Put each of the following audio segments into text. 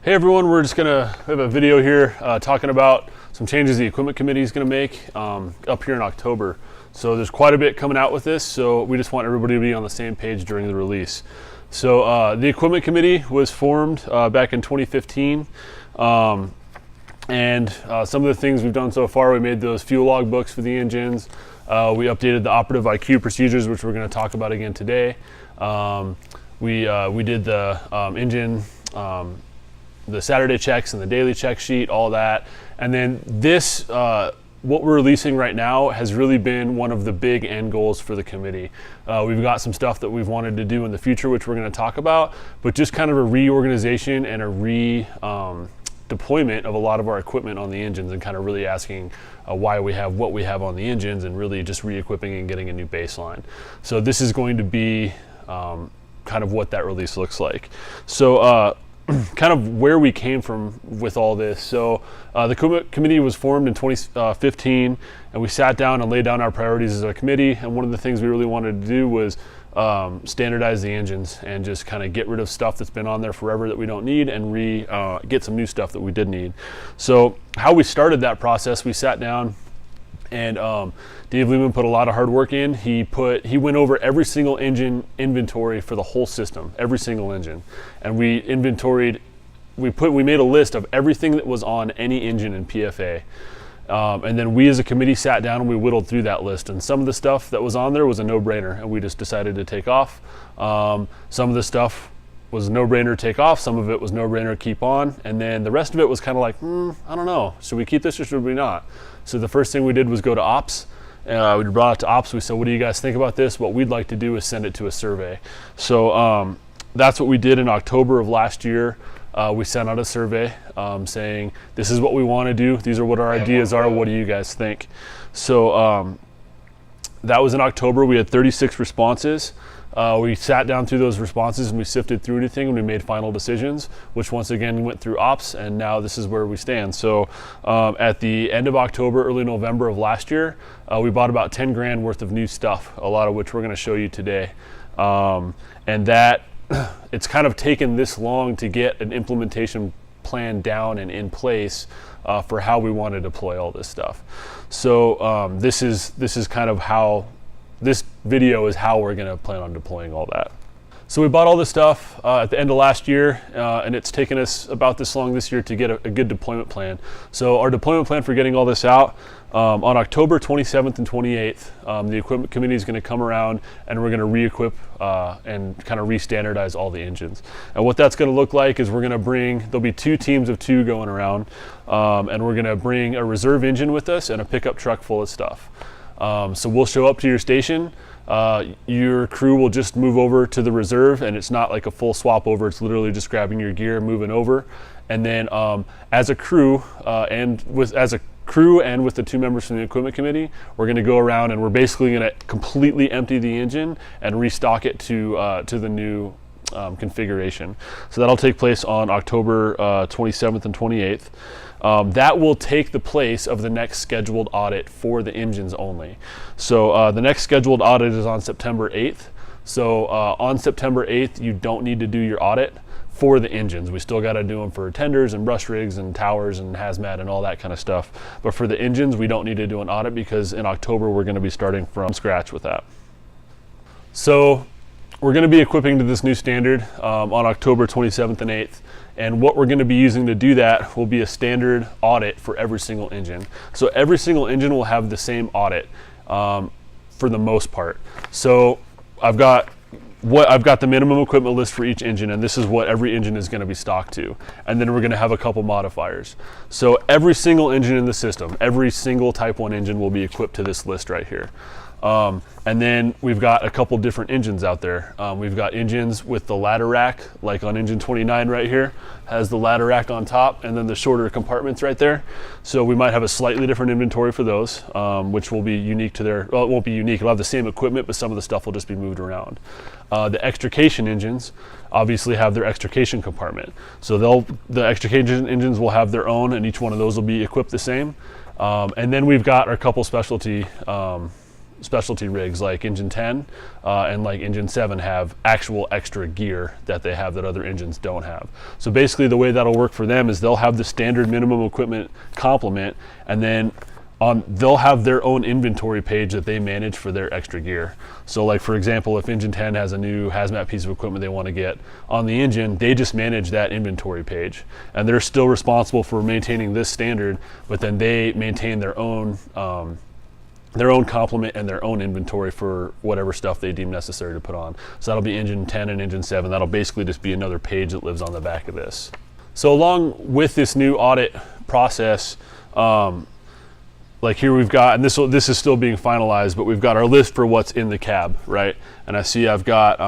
Hey everyone, we're just gonna have a video here talking about some changes the equipment committee is gonna make up here in October. So there's quite a bit coming out with this, so we just want everybody to be on the same page during the release. So the equipment committee was formed back in 2015. Some of the things we've done so far, we made those fuel log books for the engines. We updated the operative IQ procedures, which we're gonna talk about again today. We did the engine, the Saturday checks and the daily check sheet, all that. And then this, what we're releasing right now has really been one of the big end goals for the committee. We've got some stuff that we've wanted to do in the future, which we're gonna talk about, but just kind of a reorganization and a deployment of a lot of our equipment on the engines, and kind of really asking why we have what we have on the engines, and really just re-equipping and getting a new baseline. So this is going to be kind of what that release looks like. So kind of where we came from with all this. So the committee was formed in 2015, and we sat down and laid down our priorities as a committee. And one of the things we really wanted to do was standardize the engines and just kind of get rid of stuff that's been on there forever that we don't need, and get some new stuff that we did need. So how we started that process, we sat down and Dave Lehman put a lot of hard work in. He went over every single engine inventory for the whole system, every single engine. And we inventoried, we made a list of everything that was on any engine in PFA. And then we as a committee sat down and we whittled through that list. And some of the stuff that was on there was a no-brainer, and we just decided to take off. Some of the stuff was no-brainer take off, some of it was no-brainer keep on, and then the rest of it was kind of like, I don't know, should we keep this or should we not? So the first thing we did was go to ops. We brought it to ops. We said, what do you guys think about this? What we'd like to do is send it to a survey. So that's what we did in October of last year. We sent out a survey saying, this is what we want to do. These are what our ideas are. What do you guys think? So that was in October. We had 36 responses. We sat down through those responses and we sifted through anything, and we made final decisions, which once again went through ops, and now this is where we stand. So at the end of October, early November of last year, we bought about 10 grand worth of new stuff, a lot of which we're gonna show you today. And that, it's kind of taken this long to get an implementation plan down and in place for how we want to deploy all this stuff. So this is kind of how, this video is how we're going to plan on deploying all that. So we bought all this stuff at the end of last year, and it's taken us about this long this year to get a good deployment plan. So our deployment plan for getting all this out, on October 27th and 28th, the equipment committee is going to come around, and we're going to re-equip and kind of re-standardize all the engines. And what that's going to look like is we're going to bring, there'll be 2 teams of 2 going around, and we're going to bring a reserve engine with us and a pickup truck full of stuff. So we'll show up to your station. Your crew will just move over to the reserve, and it's not like a full swap over. It's literally just grabbing your gear, moving over. And then as a crew and with the 2 members from the equipment committee, we're going to go around and we're basically going to completely empty the engine and restock it to the new configuration. So that'll take place on October 27th and 28th. That will take the place of the next scheduled audit for the engines only. So the next scheduled audit is on September 8th. So on September 8th, you don't need to do your audit for the engines. We still got to do them for tenders and brush rigs and towers and hazmat and all that kind of stuff. But for the engines, we don't need to do an audit, because in October, we're going to be starting from scratch with that. So we're going to be equipping to this new standard on October 27th and 8th. And what we're going to be using to do that will be a standard audit for every single engine. So every single engine will have the same audit for the most part. So I've got the minimum equipment list for each engine, and this is what every engine is going to be stocked to. And then we're going to have a couple modifiers. So every single engine in the system, every single Type 1 engine will be equipped to this list right here. And then we've got a couple different engines out there. We've got engines with the ladder rack, like on engine 29 right here, has the ladder rack on top, and then the shorter compartments right there. So we might have a slightly different inventory for those, which will be unique to their, well, it won't be unique, it'll have the same equipment, but some of the stuff will just be moved around. The extrication engines obviously have their extrication compartment. So the extrication engines will have their own, and each one of those will be equipped the same. And then we've got our couple specialty specialty rigs like Engine 10 and like Engine 7 have actual extra gear that they have that other engines don't have. So basically the way that'll work for them is they'll have the standard minimum equipment complement, and then they'll have their own inventory page that they manage for their extra gear. So like for example, if Engine 10 has a new hazmat piece of equipment they want to get on the engine, they just manage that inventory page, and they're still responsible for maintaining this standard, but then they maintain their own complement and their own inventory for whatever stuff they deem necessary to put on. So that'll be Engine 10 and Engine 7. That'll basically just be another page that lives on the back of this. So along with this new audit process, like here we've got, and this is still being finalized, but we've got our list for what's in the cab, right? And I see I've got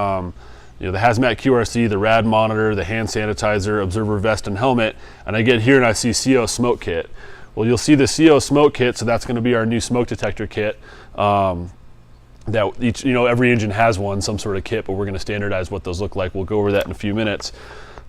the hazmat QRC, the rad monitor, the hand sanitizer, observer vest and helmet, and I get here and I see CO smoke kit. Well, you'll see the CO smoke kit, so that's going to be our new smoke detector kit. That every engine has one, some sort of kit, but we're going to standardize what those look like. We'll go over that in a few minutes.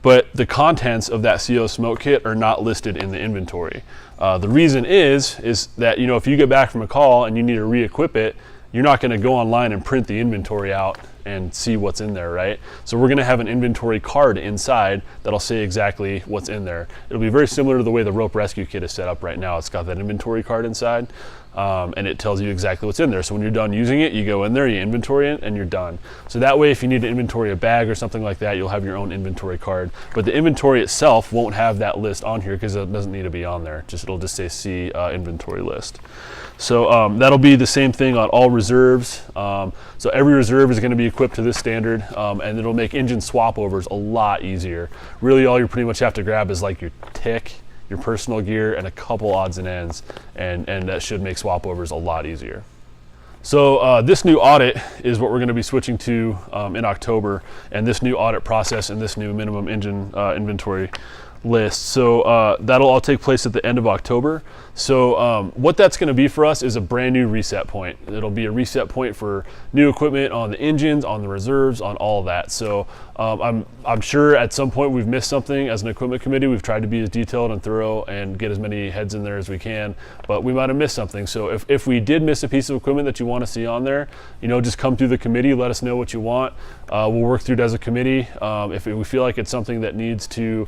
But the contents of that CO smoke kit are not listed in the inventory. The reason is that if you get back from a call and you need to re-equip it, you're not going to go online and print the inventory out and see what's in there, right? So we're going to have an inventory card inside that'll say exactly what's in there. It'll be very similar to the way the rope rescue kit is set up right now. It's got that inventory card inside, and it tells you exactly what's in there. So when you're done using it, you go in there, you inventory it, and you're done. So that way, if you need to inventory a bag or something like that, you'll have your own inventory card. But the inventory itself won't have that list on here because it doesn't need to be on there. It'll just say see inventory list. So that'll be the same thing on all reserves. So every reserve is going to be equipped to this standard, and it'll make engine swap overs a lot easier. Really, all you pretty much have to grab is like your TIC, your personal gear, and a couple odds and ends, and that should make swap overs a lot easier. So this new audit is what we're going to be switching to in October, and this new audit process and this new minimum engine inventory list. So that'll all take place at the end of October. So what that's going to be for us is a brand new reset point. It'll be a reset point for new equipment on the engines, on the reserves, on all of that. So I'm sure at some point we've missed something as an equipment committee. We've tried to be as detailed and thorough and get as many heads in there as we can, but we might have missed something. So if we did miss a piece of equipment that you want to see on there, just come through the committee, let us know what you want. We'll work through it as a committee. If we feel like it's something that needs to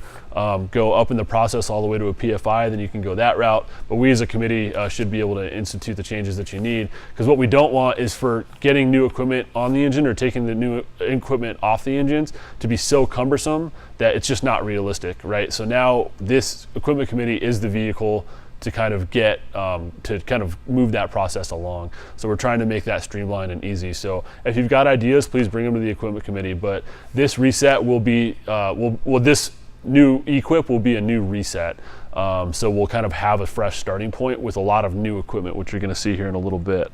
go up in the process all the way to a PFI, then you can go that route. But we as a committee should be able to institute the changes that you need, because what we don't want is for getting new equipment on the engine or taking the new equipment off the engines to be so cumbersome that it's just not realistic, right? So now this equipment committee is the vehicle to kind of get to kind of move that process along. So we're trying to make that streamlined and easy. So if you've got ideas, please bring them to the equipment committee. But this reset will be this new equip will be a new reset. So we'll kind of have a fresh starting point with a lot of new equipment, which you're going to see here in a little bit.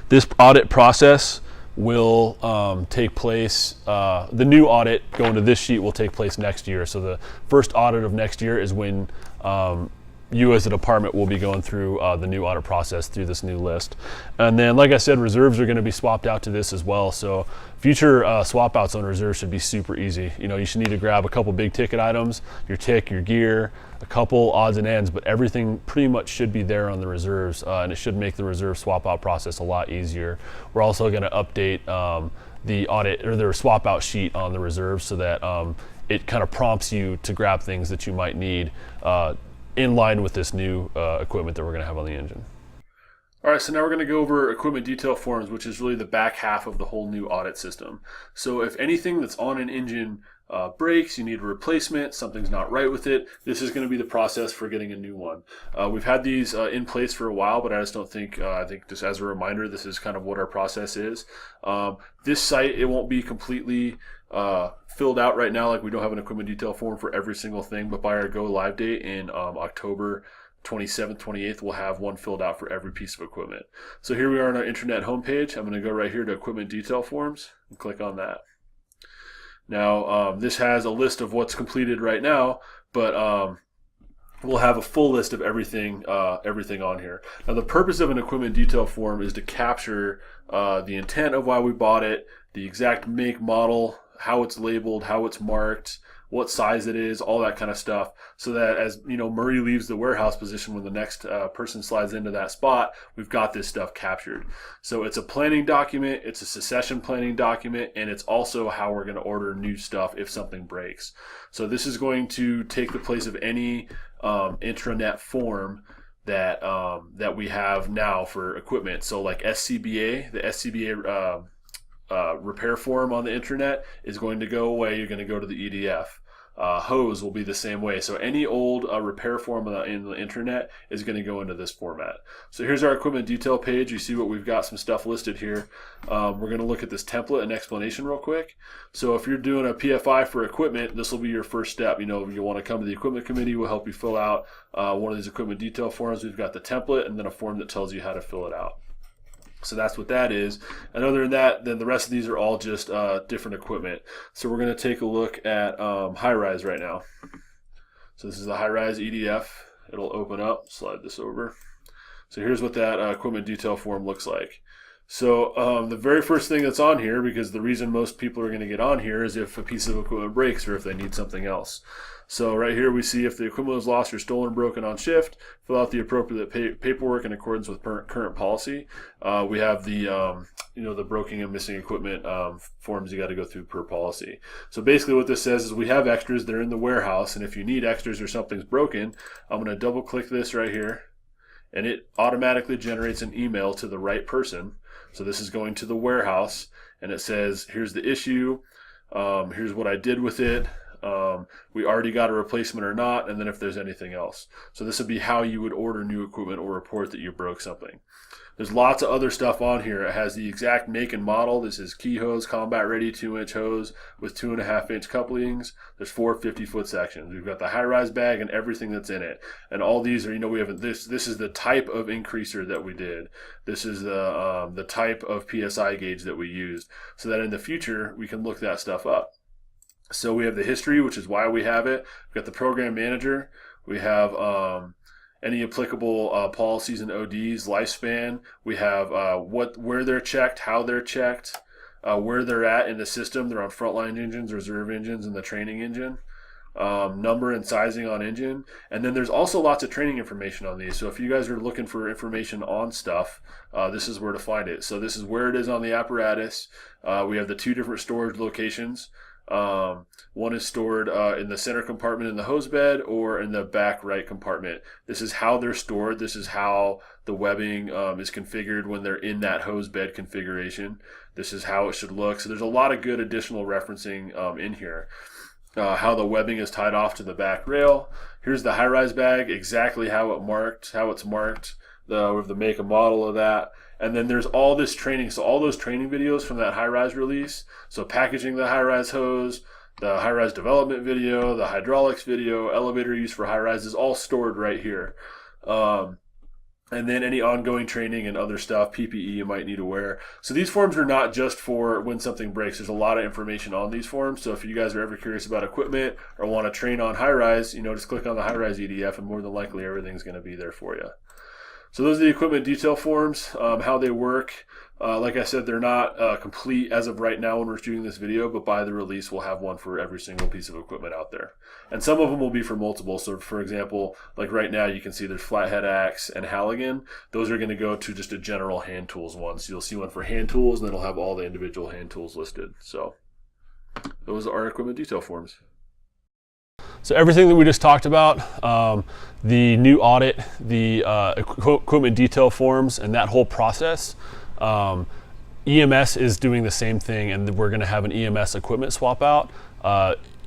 This audit process will take place, the new audit going to this sheet will take place next year. So the first audit of next year is when you as a department will be going through the new audit process through this new list. And then, like I said, reserves are going to be swapped out to this as well. So future swap outs on reserves should be super easy. You should need to grab a couple big ticket items, your TIC, your gear, a couple odds and ends, but everything pretty much should be there on the reserves, and it should make the reserve swap out process a lot easier. We're also going to update the audit or the swap out sheet on the reserves so that it kind of prompts you to grab things that you might need in line with this new equipment that we're going to have on the engine. All right, so now we're going to go over equipment detail forms, which is really the back half of the whole new audit system. So if anything that's on an engine breaks, you need a replacement, something's not right with it, this is going to be the process for getting a new one. We've had these in place for a while, but I just don't think, I think just as a reminder, this is kind of what our process is. This site, it won't be completely filled out right now, like we don't have an equipment detail form for every single thing, but by our go live date in October 27th, 28th, we'll have one filled out for every piece of equipment. So here we are on our internet homepage. I'm going to go right here to equipment detail forms and click on that. Now, this has a list of what's completed right now, but we'll have a full list of everything on here. Now, the purpose of an equipment detail form is to capture the intent of why we bought it, the exact make, model, how it's labeled, how it's marked, what size it is, all that kind of stuff, so that as Murray leaves the warehouse position, when the next person slides into that spot, we've got this stuff captured. So it's a planning document, it's a succession planning document, and it's also how we're going to order new stuff if something breaks. So this is going to take the place of any intranet form that we have now for equipment. So like SCBA, the SCBA repair form on the intranet is going to go away. You're going to go to the EDF. Hose will be the same way. So any old repair form in the intranet is going to go into this format. So here's our equipment detail page. You see what we've got, some stuff listed here. We're going to look at this template and explanation real quick. So if you're doing a PFI for equipment, this will be your first step. You want to come to the equipment committee. We'll help you fill out one of these equipment detail forms. We've got the template and then a form that tells you how to fill it out. So that's what that is. And other than that, then the rest of these are all just different equipment. So we're going to take a look at Hi-Rise right now. So this is the Hi-Rise EDF. It'll open up. Slide this over. So here's what that equipment detail form looks like. So the very first thing that's on here, because the reason most people are going to get on here is if a piece of equipment breaks or if they need something else. So right here we see if the equipment was lost or stolen or broken on shift, fill out the appropriate paperwork in accordance with current policy. We have the the broken and missing equipment forms you got to go through per policy. So basically what this says is we have extras. They're in the warehouse, and if you need extras or something's broken, I'm going to double click this right here, and it automatically generates an email to the right person. So this is going to the warehouse, and it says, here's the issue, here's what I did with it, we already got a replacement or not, and then if there's anything else. So this would be how you would order new equipment or report that you broke something. There's lots of other stuff on here. It has the exact make and model. This is Key Hose, combat ready 2-inch hose with 2.5-inch couplings. There's 4 50-foot sections. We've got the Hi-Rise bag and everything that's in it. And all these are, we have this is the type of increaser that we did. This is the type of PSI gauge that we used, so that in the future we can look that stuff up. So we have the history, which is why we have it. We've got the program manager. We have any applicable policies and ODs, lifespan. We have where they're checked, how they're checked, where they're at in the system. They're on frontline engines, reserve engines, and the training engine. Number and sizing on engine. And then there's also lots of training information on these. So if you guys are looking for information on stuff, this is where to find it. So this is where it is on the apparatus. We have the 2 different storage locations. One is stored in the center compartment in the hose bed or in the back right compartment. This is how they're stored. This is how the webbing is configured when they're in that hose bed configuration. This is how it should look. So there's a lot of good additional referencing in here. How the webbing is tied off to the back rail. Here's the Hi-Rise bag, exactly how it's marked. We have the make and model of that. And then there's all this training. So all those training videos from that Hi-Rise release. So packaging the Hi-Rise hose, the Hi-Rise development video, the hydraulics video, elevator use for Hi-Rise is all stored right here. And then any ongoing training and other stuff, PPE you might need to wear. So these forms are not just for when something breaks. There's a lot of information on these forms. So if you guys are ever curious about equipment or want to train on Hi-Rise, just click on the Hi-Rise EDF and more than likely everything's going to be there for you. So those are the equipment detail forms, how they work. Like I said, they're not complete as of right now when we're shooting this video, but by the release, we'll have one for every single piece of equipment out there. And some of them will be for multiple. So for example, like right now, you can see there's flathead axe and Halligan. Those are going to go to just a general hand tools one. So you'll see one for hand tools, and then it'll have all the individual hand tools listed. So those are our equipment detail forms. So everything that we just talked about, the new audit, the equipment detail forms, and that whole process, EMS is doing the same thing, and we're going to have an EMS equipment swap out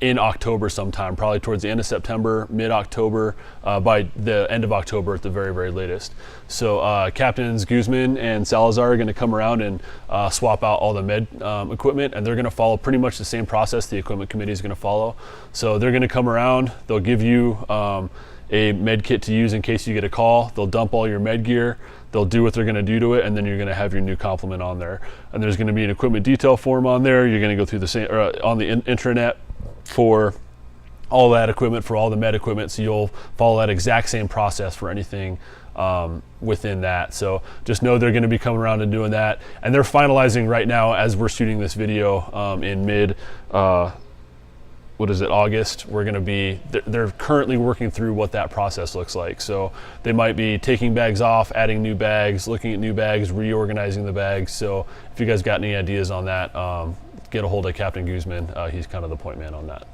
in October sometime, probably towards the end of September, mid-October, by the end of October at the very, very latest. So Captains Guzman and Salazar are going to come around and swap out all the med equipment, and they're going to follow pretty much the same process the equipment committee is going to follow. So they're going to come around, they'll give you a med kit to use in case you get a call, they'll dump all your med gear, they'll do what they're going to do to it, and then you're going to have your new complement on there. And there's going to be an equipment detail form on there. You're going to go through the same on the intranet for all that equipment, for all the med equipment, so you'll follow that exact same process for anything within that. So just know they're going to be coming around and doing that, and they're finalizing right now as we're shooting this video in mid August. We're going to be, they're currently working through what that process looks like. So they might be taking bags off, adding new bags, looking at new bags, reorganizing the bags. So if you guys got any ideas on that, get a hold of Captain Guzman. He's kind of the point man on that.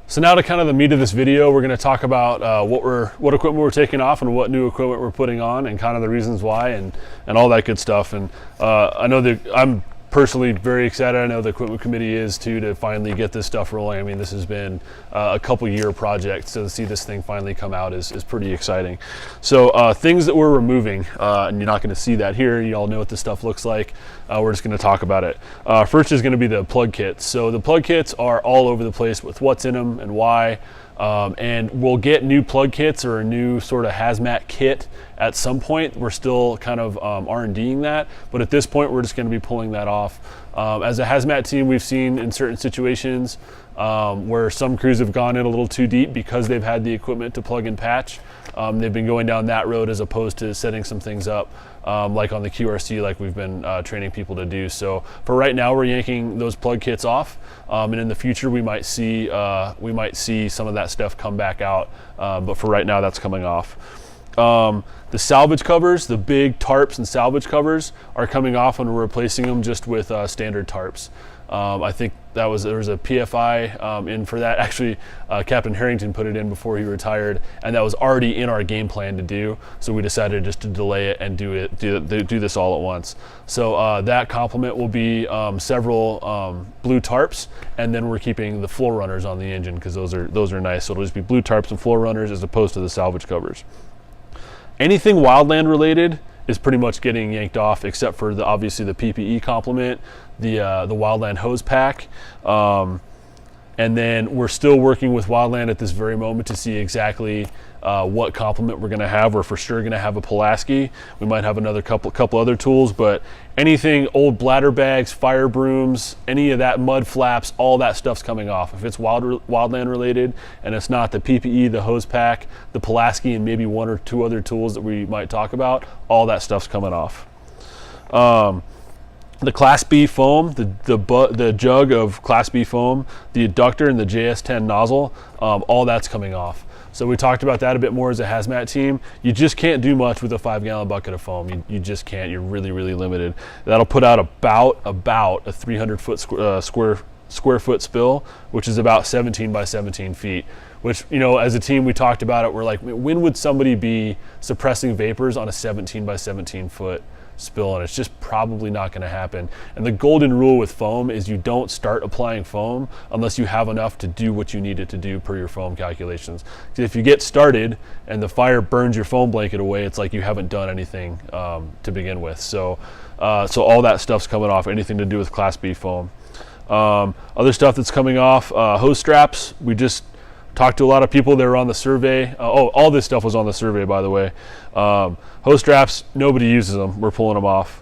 So now to kind of the meat of this video, we're going to talk about what equipment we're taking off and what new equipment we're putting on, and kind of the reasons why, and all that good stuff. And I know that I'm personally very excited. I know the equipment committee is too, to finally get this stuff rolling. I mean, this has been a couple year project, so to see this thing finally come out is pretty exciting. So things that we're removing, and you're not going to see that here. You all know what this stuff looks like. We're just going to talk about it. First is going to be the plug kits. So the plug kits are all over the place with what's in them and why. And we'll get new plug kits or a new sort of hazmat kit at some point. We're still kind of R&Ding that, but at this point we're just going to be pulling that off. As a hazmat team, we've seen in certain situations where some crews have gone in a little too deep because they've had the equipment to plug and patch. They've been going down that road as opposed to setting some things up like on the QRC, like we've been training people to do. So for right now, we're yanking those plug kits off, and in the future we might see some of that stuff come back out. But for right now, that's coming off. The salvage covers, the big tarps and salvage covers, are coming off, and we're replacing them just with standard tarps. I think there was a PFI in for that. Actually, Captain Harrington put it in before he retired, and that was already in our game plan to do. So we decided just to delay it and do this all at once. So that complement will be several blue tarps, and then we're keeping the floor runners on the engine because those are nice. So it'll just be blue tarps and floor runners as opposed to the salvage covers. Anything wildland related is pretty much getting yanked off, except for obviously the PPE complement, the wildland hose pack, and then we're still working with wildland at this very moment to see exactly what complement we're going to have. We're for sure going to have a Pulaski. We might have another couple other tools, but anything old bladder bags, fire brooms, any of that, mud flaps, all that stuff's coming off. If it's wildland related and it's not the PPE, the hose pack, the Pulaski, and maybe one or two other tools that we might talk about, all that stuff's coming off. The Class B foam, the jug of Class B foam, the adductor, and the JS10 nozzle, all that's coming off. So we talked about that a bit more as a hazmat team. You just can't do much with a 5-gallon bucket of foam. You just can't. You're really, really limited. That'll put out about a 300 foot square foot spill, which is about 17 by 17 feet. Which, you know, as a team, we talked about it. We're like, when would somebody be suppressing vapors on a 17 by 17 foot spill? And it's just probably not going to happen. And the golden rule with foam is you don't start applying foam unless you have enough to do what you need it to do per your foam calculations. Because if you get started and the fire burns your foam blanket away, it's like you haven't done anything to begin with. So all that stuff's coming off, anything to do with Class B foam. Other stuff that's coming off, hose straps. We just talked to a lot of people that were on the survey. All this stuff was on the survey, by the way. Hose straps, nobody uses them. We're pulling them off.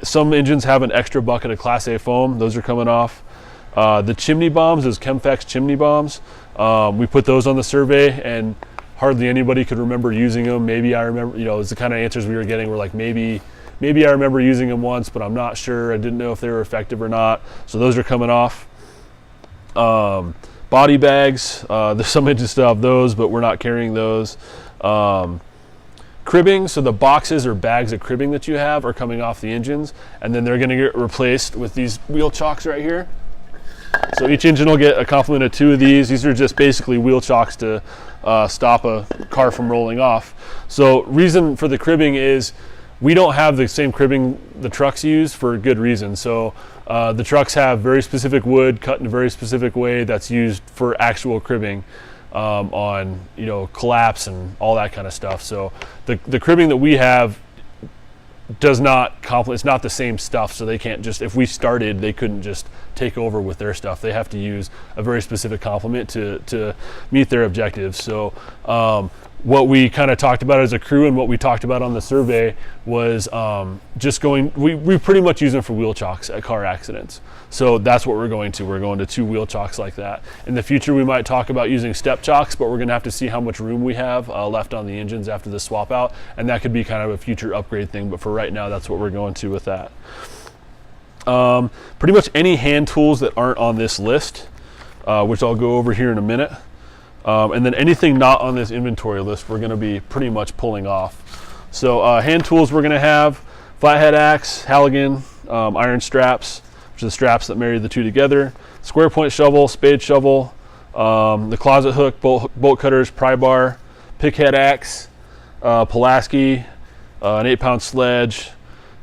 Some engines have an extra bucket of Class A foam. Those are coming off. The chimney bombs, those Chemfex chimney bombs, we put those on the survey, and hardly anybody could remember using them. Maybe I remember, you know, it's the kind of answers we were getting. We're like, maybe I remember using them once, but I'm not sure. I didn't know if they were effective or not. So those are coming off. Body bags, there's some engine stuff, those, but we're not carrying those. Cribbing, so the boxes or bags of cribbing that you have are coming off the engines, and then they're going to get replaced with these wheel chocks right here. So each engine will get a complement of 2 of these. These are just basically wheel chocks to stop a car from rolling off. So reason for the cribbing is we don't have the same cribbing the trucks use for good reason. So the trucks have very specific wood cut in a very specific way that's used for actual cribbing on, you know, collapse and all that kind of stuff. So the cribbing that we have does not it's not the same stuff, so they can't just, if we started, they couldn't just take over with their stuff. They have to use a very specific complement to meet their objectives. So what we kind of talked about as a crew and what we talked about on the survey was just going, we pretty much use them for wheel chocks at car accidents. So that's what we're going to. We're going to 2 wheel chocks like that. In the future, we might talk about using step chocks, but we're gonna have to see how much room we have left on the engines after the swap out. And that could be kind of a future upgrade thing, but for right now, that's what we're going to with that. Pretty much any hand tools that aren't on this list, which I'll go over here in a minute. And then anything not on this inventory list, we're gonna be pretty much pulling off. So hand tools, we're gonna have flathead axe, Halligan, iron straps, which are the straps that marry the 2 together, square point shovel, spade shovel, the closet hook, bolt cutters, pry bar, pickhead axe, Pulaski, an 8-pound sledge,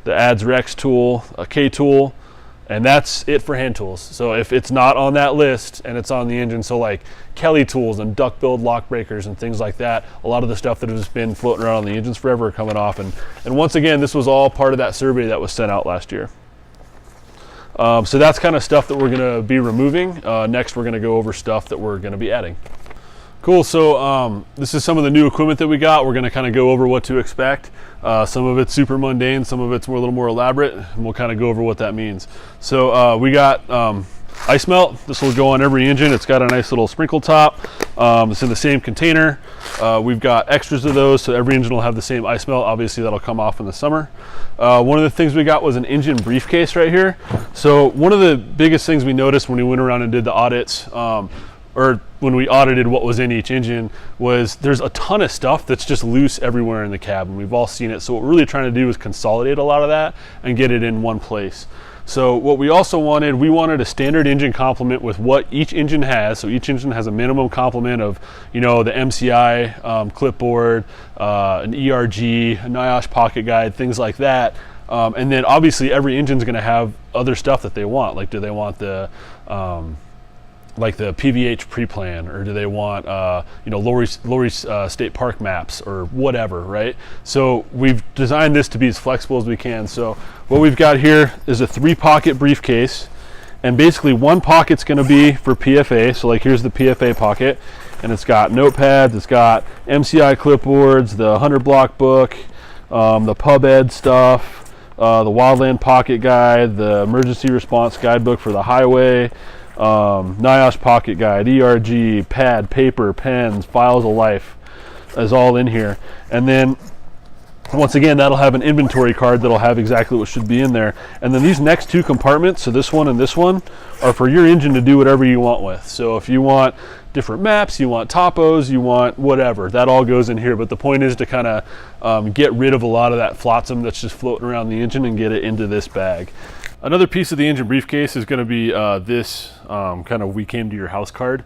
the Adz Rex tool, a K tool, and that's it for hand tools. So if it's not on that list and it's on the engine, so like Kelly tools and duck build lock breakers and things like that, a lot of the stuff that has been floating around on the engines forever are coming off. And once again, this was all part of that survey that was sent out last year. So that's kind of stuff that we're gonna be removing. Next, we're gonna go over stuff that we're gonna be adding. Cool, so this is some of the new equipment that we got. We're gonna kind of go over what to expect. Some of it's super mundane, some of it's a little more elaborate, and we'll kind of go over what that means. So we got ice melt. This will go on every engine. It's got a nice little sprinkle top. It's in the same container. We've got extras of those, so every engine will have the same ice melt. Obviously, that'll come off in the summer. One of the things we got was an engine briefcase right here. So one of the biggest things we noticed when we went around and did the audits, or when we audited what was in each engine, was there's a ton of stuff that's just loose everywhere in the cab, and we've all seen it. So what we're really trying to do is consolidate a lot of that and get it in one place. So what we also wanted, we wanted a standard engine complement with what each engine has. So each engine has a minimum complement of, you know, the MCI clipboard, an ERG, a NIOSH pocket guide, things like that. And then obviously every engine's gonna have other stuff that they want. Like, do they want the PVH pre-plan, or do they want you know, Lowry's State Park maps or whatever, right? So we've designed this to be as flexible as we can. So what we've got here is a 3-pocket briefcase, and basically one pocket's going to be for PFA. So like, here's the PFA pocket, and it's got notepads, it's got MCI clipboards, the 100-block book, the PubEd stuff, the Wildland pocket guide, the emergency response guidebook for the highway, NIOSH pocket guide, ERG, pad, paper, pens, files of life is all in here. And then once again, that'll have an inventory card that'll have exactly what should be in there. And then these next 2 compartments, so this one and this one, are for your engine to do whatever you want with. So if you want different maps, you want topos, you want whatever, that all goes in here. But the point is to kind of get rid of a lot of that flotsam that's just floating around the engine and get it into this bag. Another piece of the engine briefcase is going to be this kind of "we came to your house" card.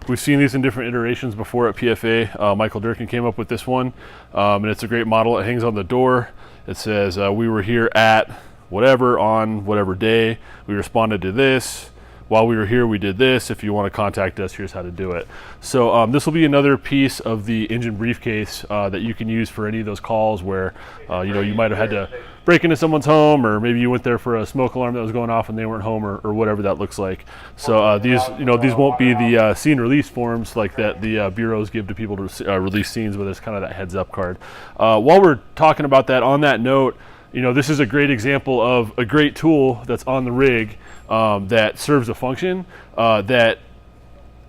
We've seen these in different iterations before at PFA. Michael Durkin came up with this one, and it's a great model. It hangs on the door. It says, we were here at whatever on whatever day. We responded to this. While we were here, we did this. If you want to contact us, here's how to do it. So this will be another piece of the engine briefcase that you can use for any of those calls where you know, you might have had to break into someone's home, or maybe you went there for a smoke alarm that was going off and they weren't home, or whatever that looks like. So these, you know, these won't be the scene release forms like that the bureaus give to people to release scenes, but it's kind of that heads up card. While we're talking about that, on that note, you know, this is a great example of a great tool that's on the rig that serves a function that,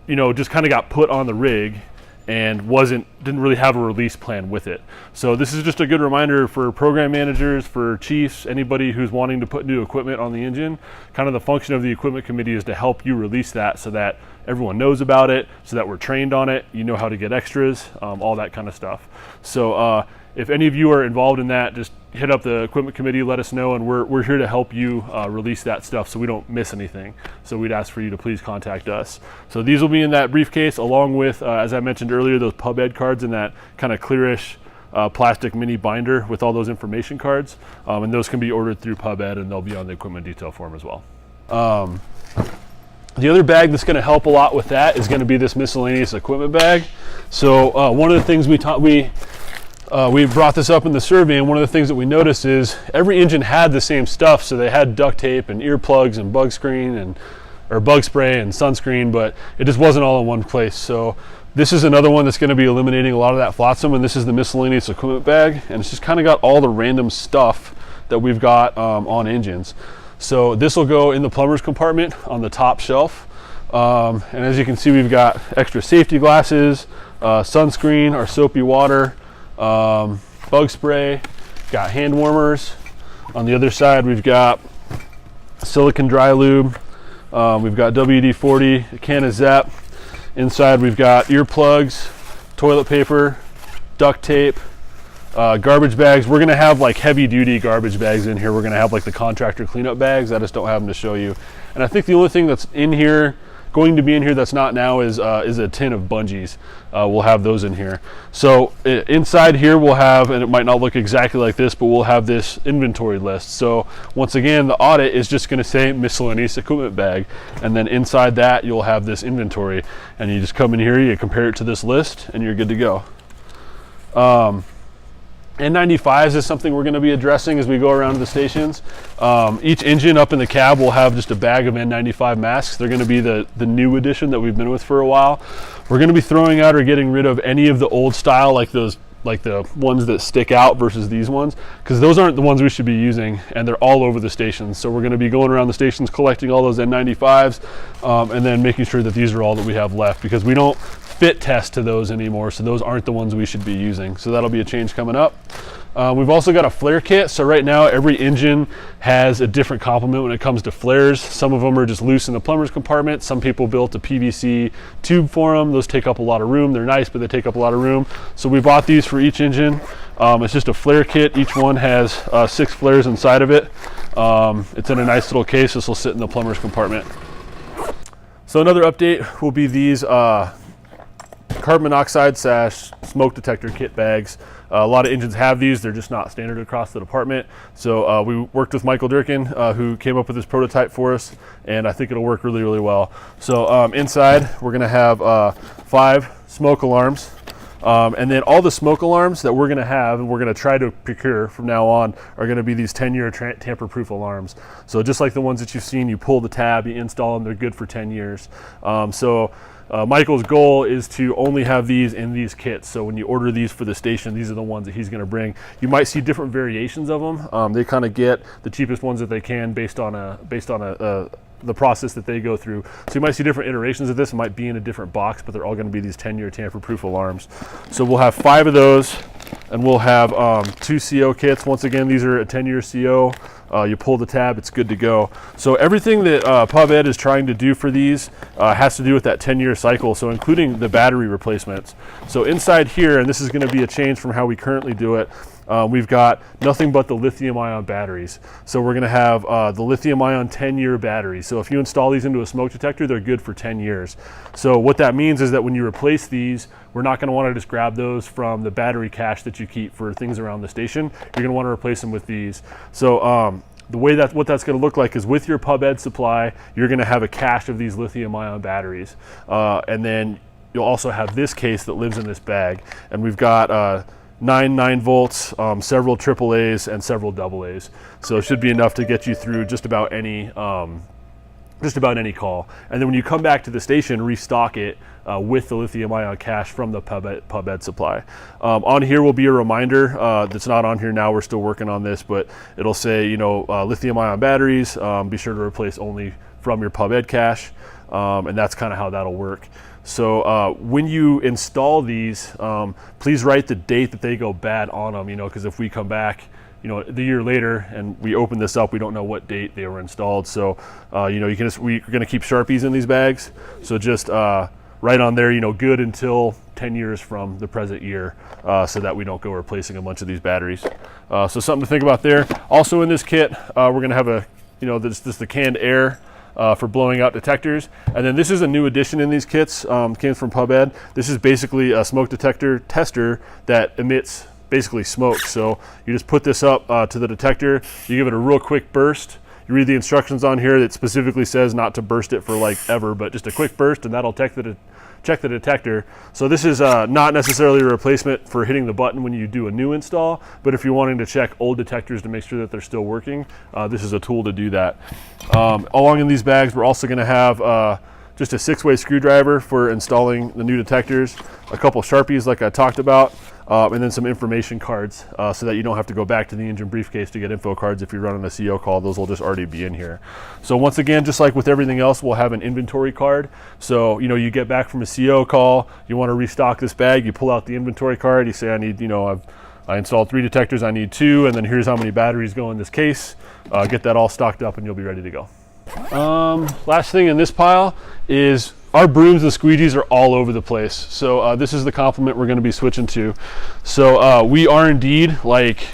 you know, just kind of got put on the rig and didn't really have a release plan with it. So this is just a good reminder for program managers, for chiefs, anybody who's wanting to put new equipment on the engine. Kind of the function of the equipment committee is to help you release that so that everyone knows about it, so that we're trained on it, you know how to get extras, all that kind of stuff. So if any of you are involved in that, just hit up the equipment committee, let us know, and we're here to help you release that stuff so we don't miss anything. So we'd ask for you to please contact us. So these will be in that briefcase, along with, as I mentioned earlier, those PubEd cards in that kind of clearish plastic mini binder with all those information cards. And those can be ordered through PubEd, and they'll be on the equipment detail form as well. The other bag that's going to help a lot with that is going to be this miscellaneous equipment bag. So one of the things we brought this up in the survey, and one of the things that we noticed is every engine had the same stuff. So they had duct tape and earplugs and bug screen or bug spray and sunscreen, but it just wasn't all in one place. So This is another one that's going to be eliminating a lot of that flotsam, and this is the miscellaneous equipment bag, and it's just kind of got all the random stuff that we've got on engines. So this will go in the plumber's compartment on the top shelf, and as you can see, we've got extra safety glasses, sunscreen, our soapy water, bug spray, got hand warmers. On the other side, we've got silicone dry lube, we've got WD-40, a can of Zep. Inside we've got earplugs, toilet paper, duct tape, garbage bags. We're gonna have like heavy duty garbage bags in here. We're gonna have like the contractor cleanup bags. I just don't have them to show you. And I think the only thing that's in here, going to be in here that's not now is a tin of bungees. We'll have those in here. So inside here we'll have, and it might not look exactly like this, but we'll have this inventory list. So once again, the audit is just gonna say miscellaneous equipment bag. And then inside that, you'll have this inventory. And you just come in here, you compare it to this list, and you're good to go. N95s is something we're going to be addressing as we go around to the stations. Each engine up in the cab will have just a bag of N95 masks. They're going to be the new edition that we've been with for a while. We're going to be throwing out or getting rid of any of the old style, like the ones that stick out versus these ones, because those aren't the ones we should be using, and they're all over the stations. So we're going to be going around the stations collecting all those N95s, and then making sure that these are all that we have left, because we don't fit test to those anymore, so those aren't the ones we should be using. So that'll be a change coming up. We've also got a flare kit. So right now every engine has a different complement when it comes to flares. Some of them are just loose in the plumber's compartment. Some people built a PVC tube for them. Those take up a lot of room. They're nice, but they take up a lot of room. So we bought these for each engine. It's just a flare kit. Each one has 6 flares inside of it. It's in a nice little case. This will sit in the plumber's compartment. So another update will be these carbon monoxide / smoke detector kit bags. A lot of engines have these. They're just not standard across the department. So we worked with Michael Durkin, who came up with this prototype for us, and I think it'll work really, really well. So inside, we're gonna have 5 smoke alarms. And then all the smoke alarms that we're gonna have, and we're gonna try to procure from now on, are gonna be these 10-year tamper-proof alarms. So just like the ones that you've seen, you pull the tab, you install them, they're good for 10 years. Michael's goal is to only have these in these kits. So when you order these for the station, these are the ones that he's going to bring. You might see different variations of them. They kind of get the cheapest ones that they can based on the process that they go through. So you might see different iterations of this. It might be in a different box, but they're all going to be these 10-year tamper-proof alarms. So we'll have 5 of those, and we'll have 2 CO kits. Once again, these are a 10-year CO. You pull the tab, it's good to go. So everything that PubEd is trying to do for these has to do with that 10-year cycle, so including the battery replacements. So inside here, and this is going to be a change from how we currently do it, we've got nothing but the lithium-ion batteries. So we're going to have the lithium-ion 10-year batteries. So if you install these into a smoke detector, they're good for 10 years. So what that means is that when you replace these, we're not going to want to just grab those from the battery cache that you keep for things around the station. You're going to want to replace them with these. So the way what that's going to look like is with your PubEd supply, you're going to have a cache of these lithium-ion batteries. And then you'll also have this case that lives in this bag. And we've got 9 volts, several AAAs, and several AA's. So it should be enough to get you through just about any call. And then when you come back to the station, restock it with the lithium-ion cache from the PubEd supply. On here will be a reminder that's not on here now. We're still working on this, but it'll say, lithium-ion batteries. Be sure to replace only from your PubEd cache, and that's kind of how that'll work. So when you install these, please write the date that they go bad on them, because if we come back, the year later and we open this up, we don't know what date they were installed. So, we're going to keep Sharpies in these bags. So just write on there, good until 10 years from the present year, so that we don't go replacing a bunch of these batteries. So something to think about there. Also in this kit, we're going to have this the canned air for blowing out detectors. And then this is a new addition in these kits, came from PubEd. This is basically a smoke detector tester that emits basically smoke. So you just put this up to the detector, you give it a real quick burst. You read the instructions on here that specifically says not to burst it for ever, but just a quick burst, and that'll check the detector. So this is not necessarily a replacement for hitting the button when you do a new install, but if you're wanting to check old detectors to make sure that they're still working, this is a tool to do that. Along in these bags, we're also going to have just a 6-way screwdriver for installing the new detectors, a couple Sharpies like I talked about, and then some information cards so that you don't have to go back to the engine briefcase to get info cards if you're running a CO call. Those will just already be in here. So once again, just like with everything else, we'll have an inventory card. So, you know, you get back from a CO call, you want to restock this bag, you pull out the inventory card, you say, I need, you know, I installed 3 detectors, I need 2, and then here's how many batteries go in this case. Get that all stocked up and you'll be ready to go. Last thing in this pile is our brooms and squeegees are all over the place. So this is the complement we're going to be switching to. So we are indeed, like,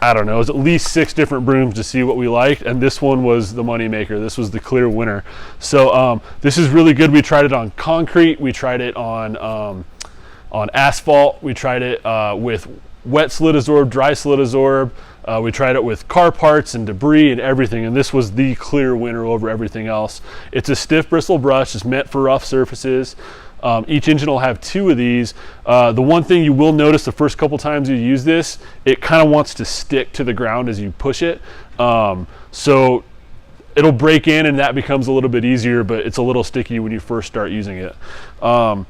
I don't know, it was at least 6 different brooms to see what we liked, and this one was the money maker. This was the clear winner. So this is really good. We tried it on concrete, we tried it on asphalt, we tried it with wet slit adsorb, dry slit adsorb. We tried it with car parts and debris and everything, and this was the clear winner over everything else. It's a stiff bristle brush. It's meant for rough surfaces. Each engine will have 2 of these. The one thing you will notice the first couple times you use this, it kind of wants to stick to the ground as you push it. So it'll break in and that becomes a little bit easier, but it's a little sticky when you first start using it. Now,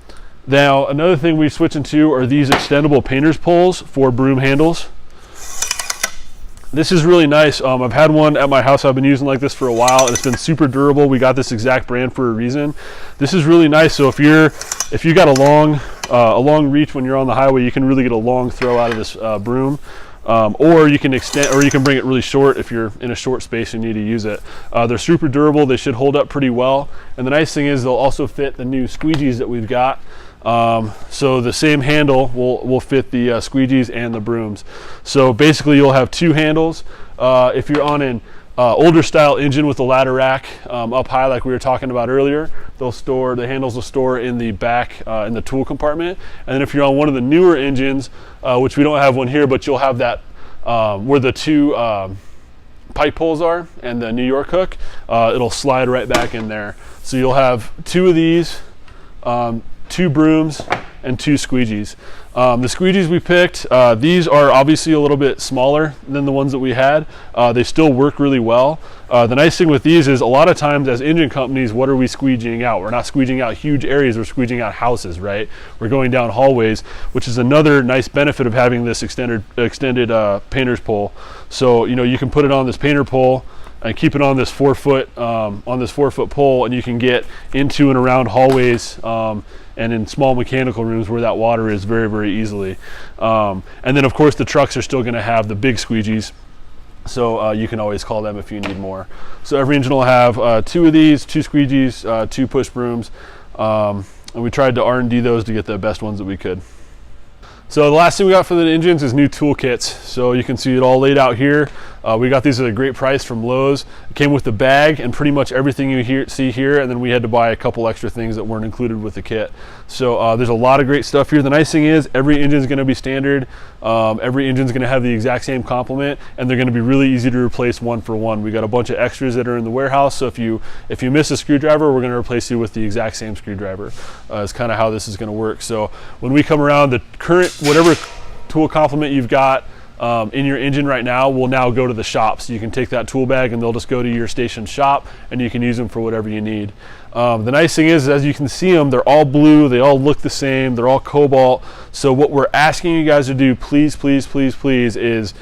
another thing we're switching to are these extendable painter's poles for broom handles. This is really nice. I've had one at my house I've been using like this for a while, and it's been super durable. We got this exact brand for a reason. This is really nice. So if you got a long reach when you're on the highway, you can really get a long throw out of this broom. Or you can extend, or you can bring it really short if you're in a short space and need to use it. They're super durable. They should hold up pretty well. And the nice thing is they'll also fit the new squeegees that we've got. So the same handle will fit the squeegees and the brooms. So basically you'll have 2 handles. If you're on an older style engine with a ladder rack up high like we were talking about earlier, the handles will store in the back in the tool compartment. And then if you're on one of the newer engines, which we don't have one here, but you'll have that where the 2 pipe poles are and the New York hook, it'll slide right back in there. So you'll have 2 of these, 2 brooms and 2 squeegees. The squeegees we picked, these are obviously a little bit smaller than the ones that we had. They still work really well. The nice thing with these is a lot of times as engine companies, what are we squeegeeing out? We're not squeegeeing out huge areas, we're squeegeeing out houses, right? We're going down hallways, which is another nice benefit of having this extended painter's pole. So, you know, you can put it on this painter pole and keep it on this 4-foot pole, and you can get into and around hallways and in small mechanical rooms where that water is very, very easily. And then of course the trucks are still going to have the big squeegees, so you can always call them if you need more. So every engine will have 2 of these, 2 squeegees, 2 push brooms, and we tried to R&D those to get the best ones that we could. So the last thing we got for the engines is new toolkits. So you can see it all laid out here. We got these at a great price from Lowe's. It came with the bag and pretty much everything you see here, and then we had to buy a couple extra things that weren't included with the kit. So there's a lot of great stuff here. The nice thing is every engine is going to be standard. Every engine is going to have the exact same complement, and they're going to be really easy to replace one for one. We got a bunch of extras that are in the warehouse, so if you miss a screwdriver, we're going to replace you with the exact same screwdriver. Is kind of how this is going to work. So when we come around, the current whatever tool complement you've got in your engine right now will now go to the shop. So you can take that tool bag and they'll just go to your station shop and you can use them for whatever you need. The nice thing is, as you can see them, they're all blue, they all look the same, they're all cobalt. So what we're asking you guys to do, please, please, please, please, is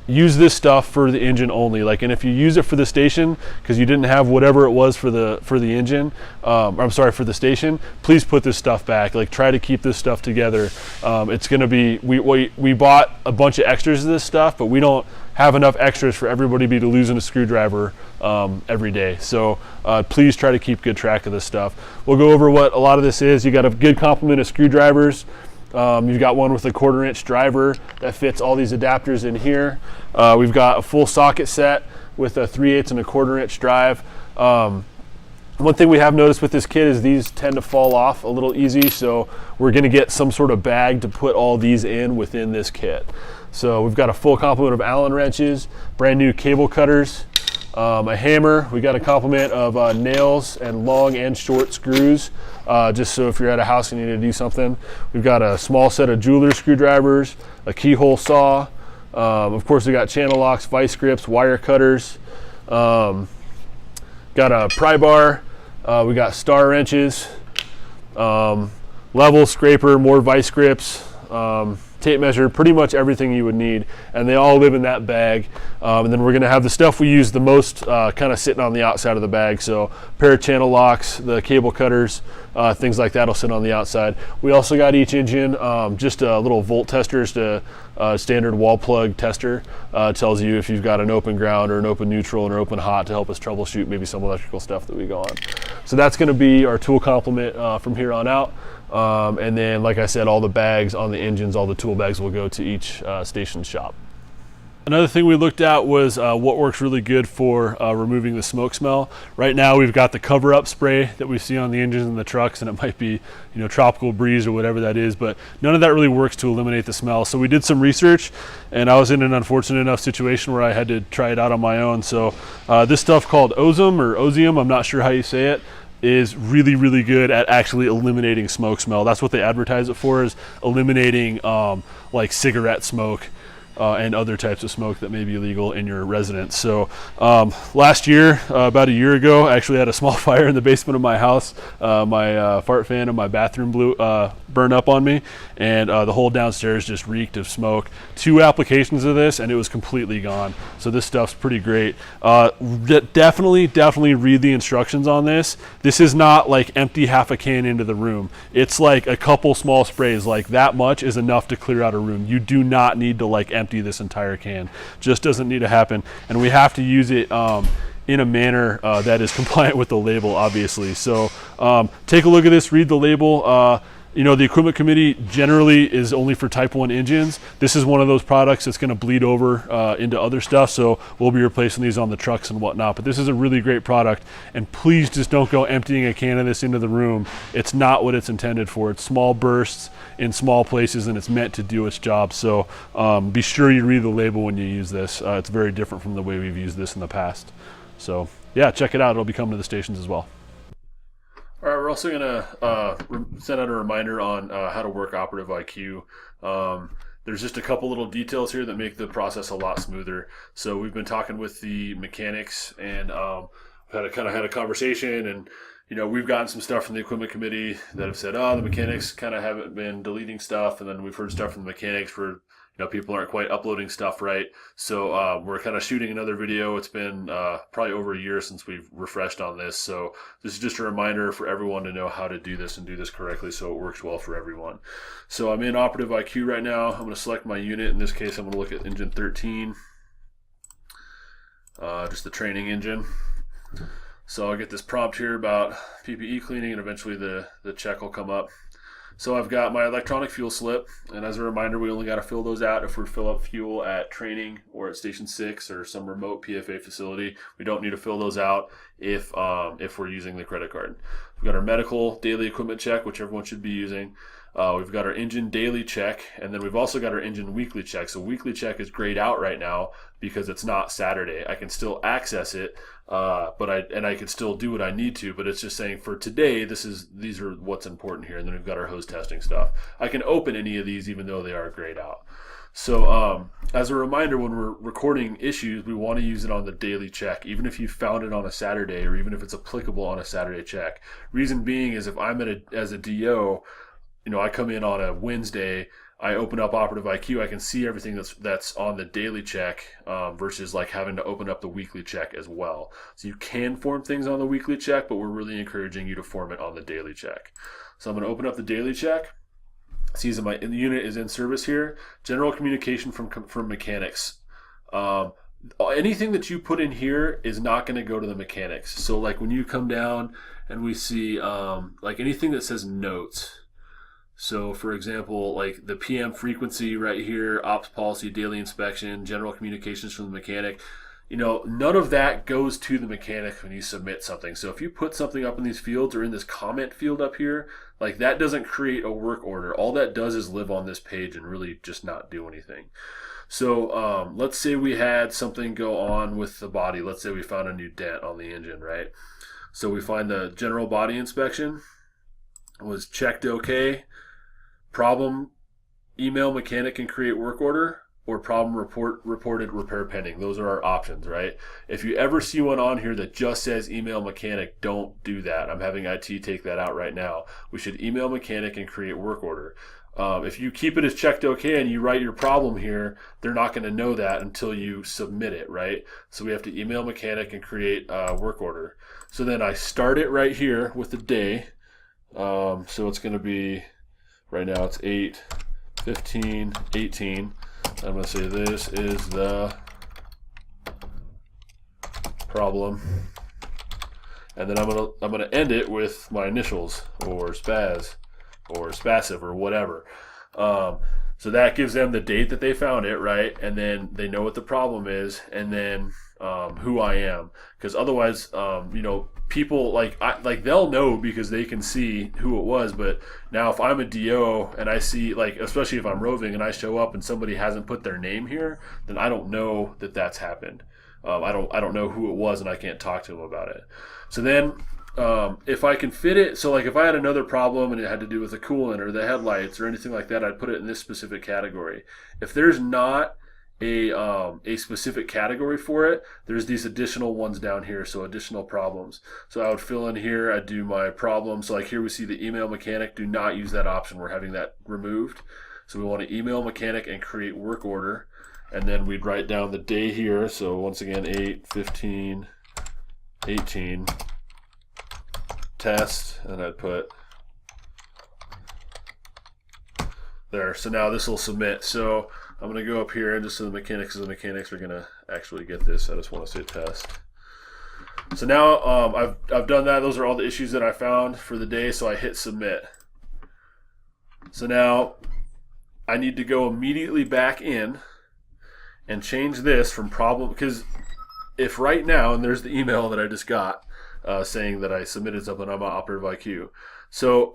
use this stuff for the engine only. Like, and if you use it for the station because you didn't have whatever it was for the engine, I'm sorry, for the station, please put this stuff back. Like, try to keep this stuff together. It's going to be, we bought a bunch of extras of this stuff, but we don't have enough extras for everybody to be losing a screwdriver every day. So please try to keep good track of this stuff. We'll go over what a lot of this is. You got a good complement of screwdrivers. You've got one with a 1/4-inch driver that fits all these adapters in here. We've got a full socket set with a 3/8 and a 1/4-inch drive. One thing we have noticed with this kit is these tend to fall off a little easy, so we're going to get some sort of bag to put all these in within this kit. So we've got a full complement of Allen wrenches, brand new cable cutters, a hammer. We got a complement of nails and long and short screws, just so if you're at a house and you need to do something. We've got a small set of jeweler screwdrivers, a keyhole saw. Of course, we got channel locks, vice grips, wire cutters. Got a pry bar, We got star wrenches, level scraper, more vice grips, tape measure, pretty much everything you would need, and they all live in that bag. And then we're going to have the stuff we use the most kind of sitting on the outside of the bag. So pair of channel locks, the cable cutters, things like that will sit on the outside. We also got each engine just a little volt testers to standard wall plug tester. Tells you if you've got an open ground or an open neutral or open hot to help us troubleshoot maybe some electrical stuff that we go on. So that's going to be our tool complement from here on out. And then, like I said, all the bags on the engines, all the tool bags will go to each station shop. Another thing we looked at was what works really good for removing the smoke smell. Right now we've got the cover-up spray that we see on the engines and the trucks, and it might be, Tropical Breeze or whatever that is, but none of that really works to eliminate the smell. So we did some research, and I was in an unfortunate enough situation where I had to try it out on my own. So this stuff called Ozum or Ozium, I'm not sure how you say it, is really, really good at actually eliminating smoke smell. That's what they advertise it for, is eliminating like cigarette smoke and other types of smoke that may be illegal in your residence. So last year, about a year ago, I actually had a small fire in the basement of my house. My fart fan in my bathroom burned up on me, and the whole downstairs just reeked of smoke. 2 applications of this and it was completely gone. So this stuff's pretty great. Definitely read the instructions on this. This is not like empty half a can into the room. It's like a couple small sprays, like that much is enough to clear out a room. You do not need to like empty this entire can. Just doesn't need to happen, and we have to use it in a manner that is compliant with the label, obviously. So take a look at this, read the label. The equipment committee generally is only for type 1 engines. This is one of those products that's going to bleed over into other stuff, so we'll be replacing these on the trucks and whatnot. But this is a really great product, and please just don't go emptying a can of this into the room. It's not what it's intended for. It's small bursts in small places, and it's meant to do its job. So be sure you read the label when you use this. It's very different from the way we've used this in the past. So yeah, check it out. It'll be coming to the stations as well. All right, we're also going to send out a reminder on how to work Operative IQ. There's just a couple little details here that make the process a lot smoother. So we've been talking with the mechanics, and had a conversation, and we've gotten some stuff from the equipment committee that have said, the mechanics kind of haven't been deleting stuff, and then we've heard stuff from the mechanics where people aren't quite uploading stuff right. So we're kind of shooting another video. It's been probably over a year since we've refreshed on this. So this is just a reminder for everyone to know how to do this and do this correctly so it works well for everyone. So I'm in Operative IQ right now. I'm going to select my unit. In this case, I'm going to look at engine 13, just the training engine. So I'll get this prompt here about PPE cleaning, and eventually the check will come up. So I've got my electronic fuel slip, and as a reminder, we only got to fill those out if we fill up fuel at training or at Station 6 or some remote PFA facility. We don't need to fill those out if we're using the credit card. We've got our medical daily equipment check, which everyone should be using. We've got our engine daily check, and then we've also got our engine weekly check. So weekly check is grayed out right now because it's not Saturday. I can still access it, but I can still do what I need to, but it's just saying for today, these are what's important here. And then we've got our hose testing stuff. I can open any of these even though they are grayed out. So as a reminder, when we're recording issues, we want to use it on the daily check, even if you found it on a Saturday or even if it's applicable on a Saturday check. Reason being is if I'm as a DO, I come in on a Wednesday, I open up Operative IQ, I can see everything that's on the daily check versus like having to open up the weekly check as well. So you can form things on the weekly check, but we're really encouraging you to form it on the daily check. So I'm going to open up the daily check. It sees the unit is in service here. General communication from mechanics. Anything that you put in here is not going to go to the mechanics. So like when you come down and we see like anything that says notes. So for example, like the PM frequency right here, ops policy, daily inspection, general communications from the mechanic, none of that goes to the mechanic when you submit something. So if you put something up in these fields or in this comment field up here, like that doesn't create a work order. All that does is live on this page and really just not do anything. So let's say we had something go on with the body. Let's say we found a new dent on the engine, right? So we find the general body inspection was checked okay. Problem, email mechanic and create work order. or problem reported repair pending. Those are our options, right? If you ever see one on here that just says email mechanic, don't do that. I'm having IT take that out right now. We should email mechanic and create work order. If you keep it as checked okay and you write your problem here, they're not going to know that until you submit it, right? So we have to email mechanic and create work order. So then I start it right here with the day. So it's going to be, right now it's 8/15/18. I'm going to say this is the problem, and then I'm going to end it with my initials or spaz or spassive or whatever. So that gives them the date that they found it, right? And then they know what the problem is, and then who I am, because otherwise, people like they'll know because they can see who it was. But now if I'm a DO and I see, like, especially if I'm roving and I show up and somebody hasn't put their name here, then I don't know that that's happened. I don't know who it was, and I can't talk to them about it. So then if I can fit it, so like if I had another problem and it had to do with the coolant or the headlights or anything like that, I'd put it in this specific category. If there's not a specific category for it, there's these additional ones down here, so additional problems. So I would fill in here, I'd do my problem. So like here we see the email mechanic. Do not use that option. We're having that removed. So we want to email mechanic and create work order, and then we'd write down the day here. So once again, 8/15/18 test, and I'd put there. So now this will submit. So I'm going to go up here and just so the mechanics are going to actually get this. I just want to say test. So now I've done that. Those are all the issues that I found for the day. So I hit submit. So now I need to go immediately back in and change this from problem, because if right now, and there's the email that I just got saying that I submitted something on my Operative IQ. So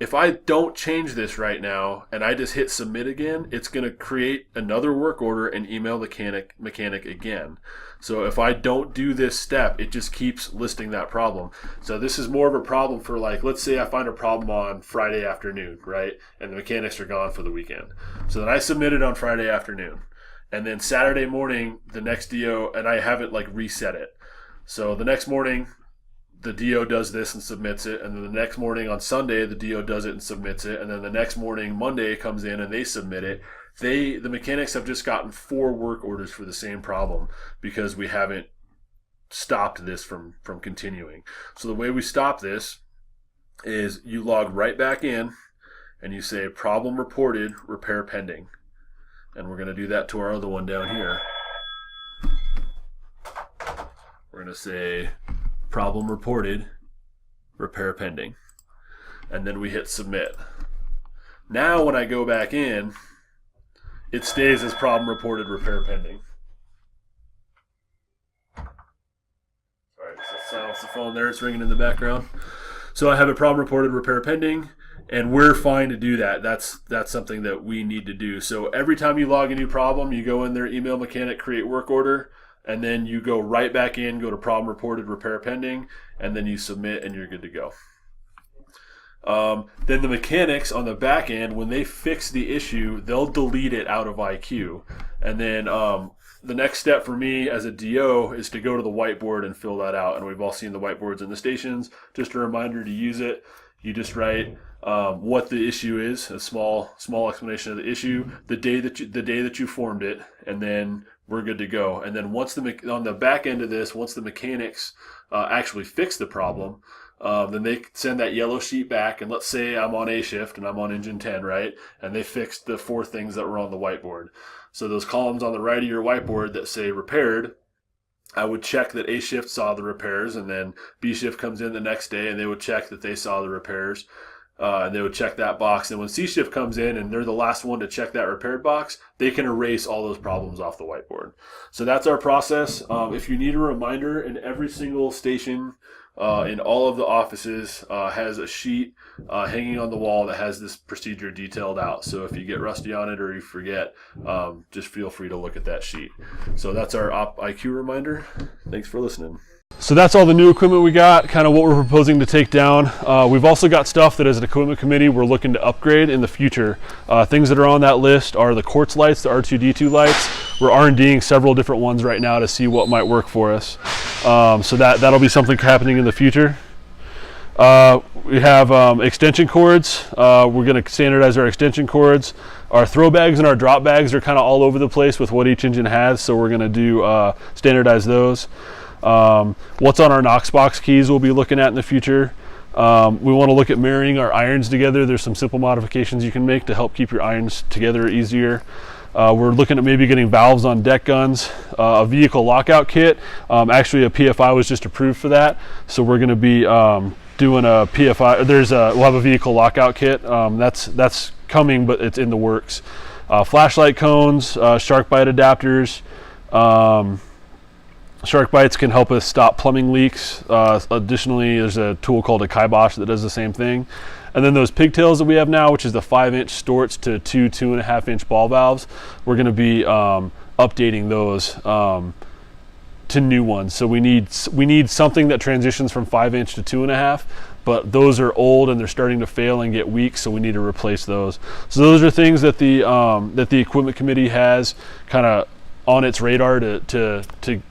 if I don't change this right now and I just hit submit again, it's going to create another work order and email the mechanic again. So if I don't do this step, it just keeps listing that problem. So this is more of a problem for, like, let's say I find a problem on Friday afternoon, right? And the mechanics are gone for the weekend. So then I submit it on Friday afternoon. And then Saturday morning, the next DO, and I haven't like reset it. So the next morning, the DO does this and submits it, and then the next morning on Sunday, the DO does it and submits it, and then the next morning, Monday, comes in and they submit it. The mechanics have just gotten 4 work orders for the same problem because we haven't stopped this from continuing. So the way we stop this is you log right back in and you say problem reported, repair pending. And we're going to do that to our other one down here. We're going to say problem reported, repair pending, and then we hit submit. Now when I go back in, it stays as problem reported, repair pending. Sorry, just silence the phone there, it's ringing in the background. So I have a problem reported, repair pending, and we're fine to do that. That's something that we need to do. So every time you log a new problem, you go in there, email mechanic, create work order, and then you go right back in, go to problem reported, repair pending, and then you submit and you're good to go. Then the mechanics on the back end, when they fix the issue, they'll delete it out of IQ. And then the next step for me as a DO is to go to the whiteboard and fill that out. And we've all seen the whiteboards in the stations. Just a reminder to use it. You just write what the issue is, a small explanation of the issue, the day that you formed it, and then we're good to go. And then once on the back end of this, once the mechanics actually fix the problem, then they send that yellow sheet back. And let's say I'm on A shift and I'm on engine 10, right? And they fixed the 4 things that were on the whiteboard. So those columns on the right of your whiteboard that say repaired, I would check that A shift saw the repairs, and then B shift comes in the next day and they would check that they saw the repairs. And they would check that box. And when C shift comes in and they're the last one to check that repaired box, they can erase all those problems off the whiteboard. So that's our process. If you need a reminder, in every single station in all of the offices has a sheet hanging on the wall that has this procedure detailed out. So if you get rusty on it or you forget, just feel free to look at that sheet. So that's our Op IQ reminder. Thanks for listening. So that's all the new equipment we got, kind of what we're proposing to take down. We've also got stuff that as an equipment committee we're looking to upgrade in the future. Things that are on that list are the quartz lights, the R2D2 lights. We're R&Ding several different ones right now to see what might work for us. So that'll be something happening in the future. We have extension cords. We're going to standardize our extension cords. Our throw bags and our drop bags are kind of all over the place with what each engine has, so we're going to do standardize those. What's on our Knox box keys we'll be looking at in the future. We want to look at marrying our irons together. There's some simple modifications you can make to help keep your irons together easier. We're looking at maybe getting valves on deck guns, a vehicle lockout kit. Actually a PFI was just approved for that, so we're going to be doing a PFI. We'll have a vehicle lockout kit. That's coming, but it's in the works. Flashlight cones, shark bite adapters. Shark bites can help us stop plumbing leaks. Additionally, there's a tool called a Kibosh that does the same thing. And then those pigtails that we have now, which is the 5-inch Storts to 2.5-inch ball valves, we're going to be updating those to new ones. So we need something that transitions from 5-inch to 2.5, but those are old and they're starting to fail and get weak, so we need to replace those. So those are things that the equipment committee has kind of on its radar to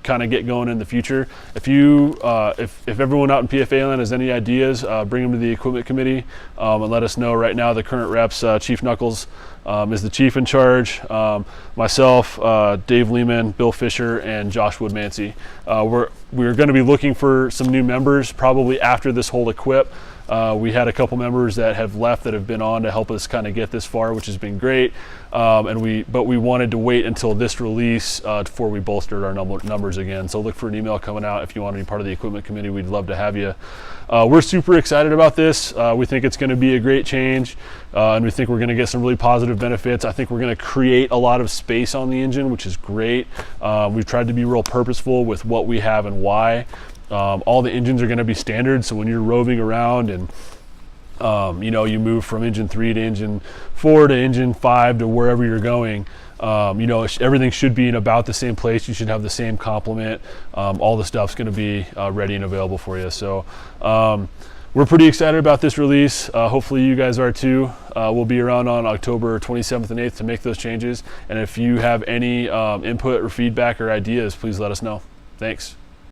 kind of get going in the future. If everyone out in PFA land has any ideas, bring them to the equipment committee and let us know. Right now the current reps, Chief Knuckles is the chief in charge, myself, Dave Lehman, Bill Fisher, and Josh Woodmancy. We're going to be looking for some new members probably after this whole equip. We had a couple members that have left that have been on to help us kind of get this far, which has been great. But we wanted to wait until this release before we bolstered our numbers again. So look for an email coming out if you want to be part of the equipment committee. We'd love to have you. We're super excited about this. We think it's going to be a great change, and we think we're going to get some really positive benefits. I think we're going to create a lot of space on the engine, which is great. We've tried to be real purposeful with what we have and why. All the engines are going to be standard, so when you're roving around and you move from engine 3 to engine 4 to engine 5 to wherever you're going, everything should be in about the same place. You should have the same complement. All the stuff's going to be ready and available for you. So we're pretty excited about this release. Hopefully you guys are too. We'll be around on October 27th and 8th to make those changes. And if you have any input or feedback or ideas, please let us know. Thanks.